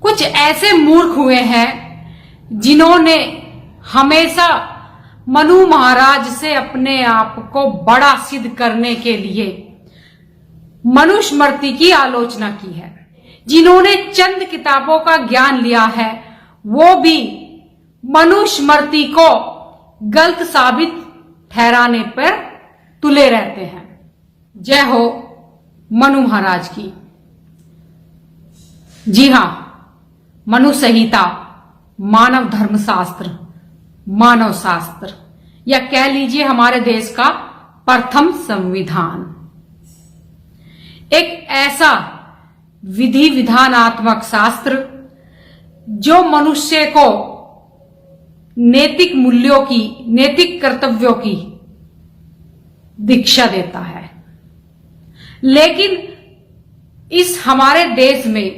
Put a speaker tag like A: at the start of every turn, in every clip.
A: कुछ ऐसे मूर्ख हुए हैं जिन्होंने हमेशा मनु महाराज से अपने आप को बड़ा सिद्ध करने के लिए मनुस्मृति की आलोचना की है। जिन्होंने चंद किताबों का ज्ञान लिया है वो भी मनुस्मृति को गलत साबित ठहराने पर तुले रहते हैं। जय हो मनु महाराज की। जी हां, मनु संहिता मानव धर्मशास्त्र, मानव शास्त्र, या कह लीजिए हमारे देश का प्रथम संविधान, एक ऐसा विधि विधानात्मक शास्त्र जो मनुष्य को नैतिक मूल्यों की, नैतिक कर्तव्यों की दीक्षा देता है। लेकिन इस हमारे देश में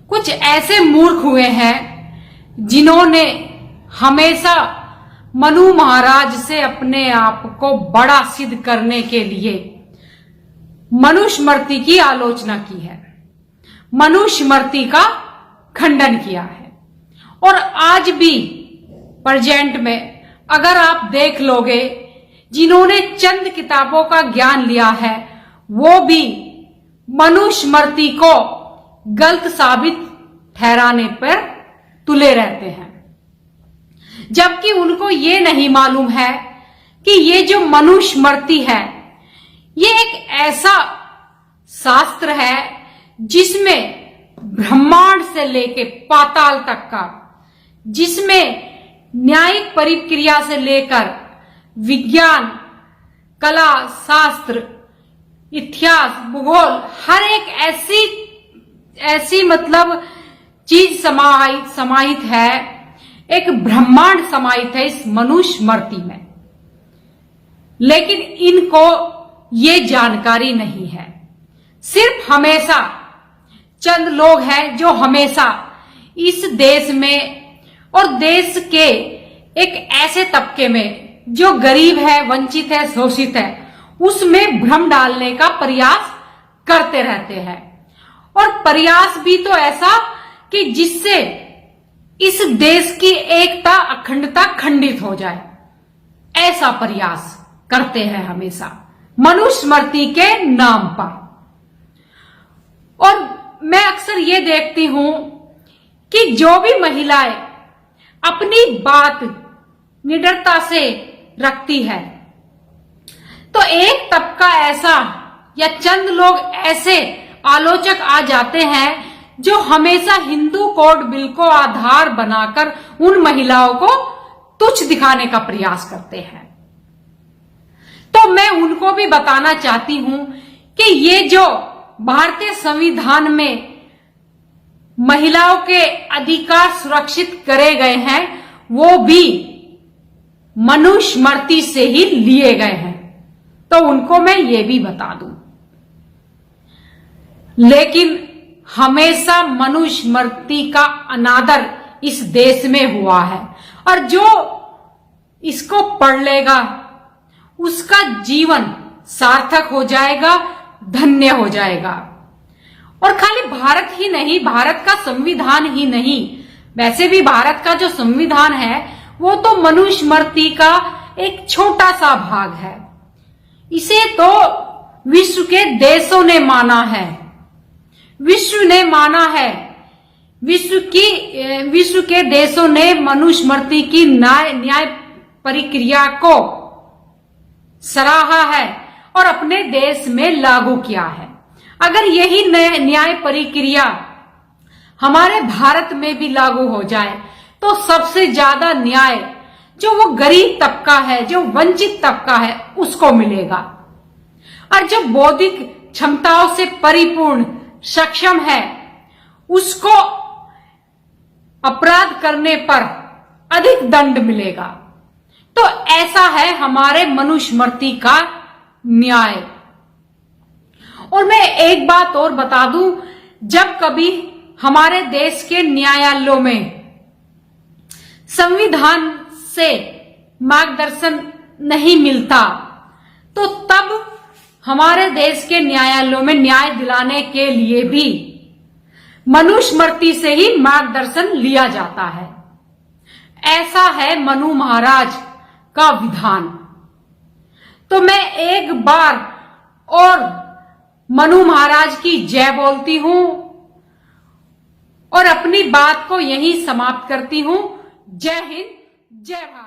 A: कुछ ऐसे मूर्ख हुए हैं जिन्होंने हमेशा मनु महाराज से अपने आप को बड़ा सिद्ध करने के लिए मनुस्मृति की आलोचना की है, मनुस्मृति का खंडन किया है। और आज भी प्रेजेंट में अगर आप देख लोगे, जिन्होंने चंद किताबों का ज्ञान लिया है वो भी मनुस्मृति को गलत साबित ठहराने पर तुले रहते हैं, जबकि उनको ये नहीं मालूम है कि ये जो मनुस्मृति है ये एक ऐसा शास्त्र है जिसमें ब्रह्मांड से लेके पाताल तक का, जिसमें न्यायिक प्रक्रिया से लेकर विज्ञान, कला, शास्त्र, इतिहास, भूगोल, हर एक ऐसी मतलब चीज समाहित है, एक ब्रह्मांड समाहित है इस मनुस्मृति में। लेकिन इनको ये जानकारी नहीं है। सिर्फ हमेशा चंद लोग हैं जो हमेशा इस देश में और देश के एक ऐसे तबके में जो गरीब है, वंचित है, शोषित है, उसमें भ्रम डालने का प्रयास करते रहते हैं। और प्रयास भी तो ऐसा कि जिससे इस देश की एकता, अखंडता खंडित हो जाए, ऐसा प्रयास करते हैं हमेशा मनुस्मृति के नाम पर। और मैं अक्सर ये देखती हूं कि जो भी महिलाएं अपनी बात निडरता से रखती है तो एक तबका ऐसा या चंद लोग ऐसे आलोचक आ जाते हैं जो हमेशा हिंदू कोड बिल को आधार बनाकर उन महिलाओं को तुच्छ दिखाने का प्रयास करते हैं। तो मैं उनको भी बताना चाहती हूं कि ये जो भारतीय संविधान में महिलाओं के अधिकार सुरक्षित करे गए हैं वो भी मनुस्मृति से ही लिए गए हैं, तो उनको मैं ये भी बता दूं। लेकिन हमेशा मनुस्मृति का अनादर इस देश में हुआ है, और जो इसको पढ़ लेगा उसका जीवन सार्थक हो जाएगा, धन्य हो जाएगा। और खाली भारत ही नहीं, भारत का संविधान ही नहीं, वैसे भी भारत का जो संविधान है वो तो मनुस्मृति का एक छोटा सा भाग है। इसे तो विश्व के देशों ने माना है, विश्व ने माना है, विश्व के देशों ने मनुस्मृति की न्याय प्रक्रिया को सराहा है और अपने देश में लागू किया है। अगर यही न्याय प्रक्रिया हमारे भारत में भी लागू हो जाए तो सबसे ज्यादा न्याय जो वो गरीब तबका है, जो वंचित तबका है, उसको मिलेगा। और जो बौद्धिक क्षमताओं से परिपूर्ण, सक्षम है, उसको अपराध करने पर अधिक दंड मिलेगा। तो ऐसा है हमारे मनुस्मृति का न्याय। और मैं एक बात और बता दूं, जब कभी हमारे देश के न्यायालयों में संविधान से मार्गदर्शन नहीं मिलता तो तब हमारे देश के न्यायालयों में न्याय दिलाने के लिए भी मनुस्मृति से ही मार्गदर्शन लिया जाता है। ऐसा है मनु महाराज का विधान। तो मैं एक बार और मनु महाराज की जय बोलती हूं और अपनी बात को यहीं समाप्त करती हूं। जय हिंद, जय भारत।